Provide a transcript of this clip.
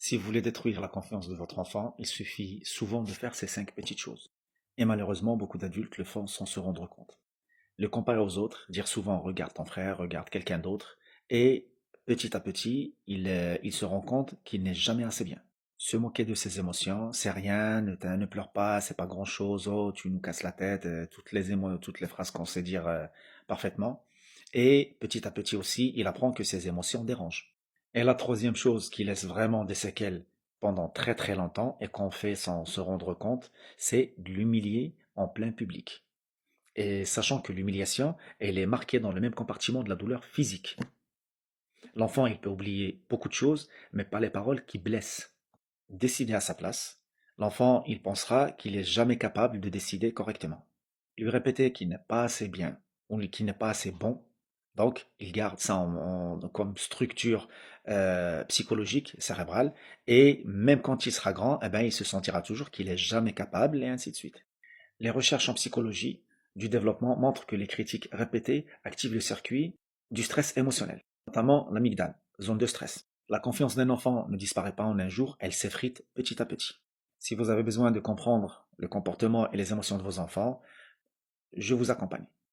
Si vous voulez détruire la confiance de votre enfant, il suffit souvent de faire ces cinq petites choses. Et malheureusement, beaucoup d'adultes le font sans se rendre compte. Le comparer aux autres, dire souvent regarde ton frère, regarde quelqu'un d'autre, et petit à petit, il se rend compte qu'il n'est jamais assez bien. Se moquer de ses émotions, c'est rien, ne pleure pas, c'est pas grand-chose, oh tu nous casses la tête, toutes les phrases qu'on sait dire parfaitement. Et petit à petit aussi, il apprend que ses émotions dérangent. Et la troisième chose qui laisse vraiment des séquelles pendant très très longtemps et qu'on fait sans se rendre compte, c'est de l'humilier en plein public. Et sachant que l'humiliation, elle est marquée dans le même compartiment de la douleur physique. L'enfant, il peut oublier beaucoup de choses, mais pas les paroles qui blessent. Décider à sa place, l'enfant, il pensera qu'il est jamais capable de décider correctement. Lui répéter qu'il n'est pas assez bien ou qu'il n'est pas assez bon, donc il garde ça comme structure psychologique, cérébrale, et même quand il sera grand, eh ben, il se sentira toujours qu'il est jamais capable, et ainsi de suite. Les recherches en psychologie du développement montrent que les critiques répétées activent le circuit du stress émotionnel, notamment l'amygdale, zone de stress. La confiance d'un enfant ne disparaît pas en un jour, elle s'effrite petit à petit. Si vous avez besoin de comprendre le comportement et les émotions de vos enfants, je vous accompagne.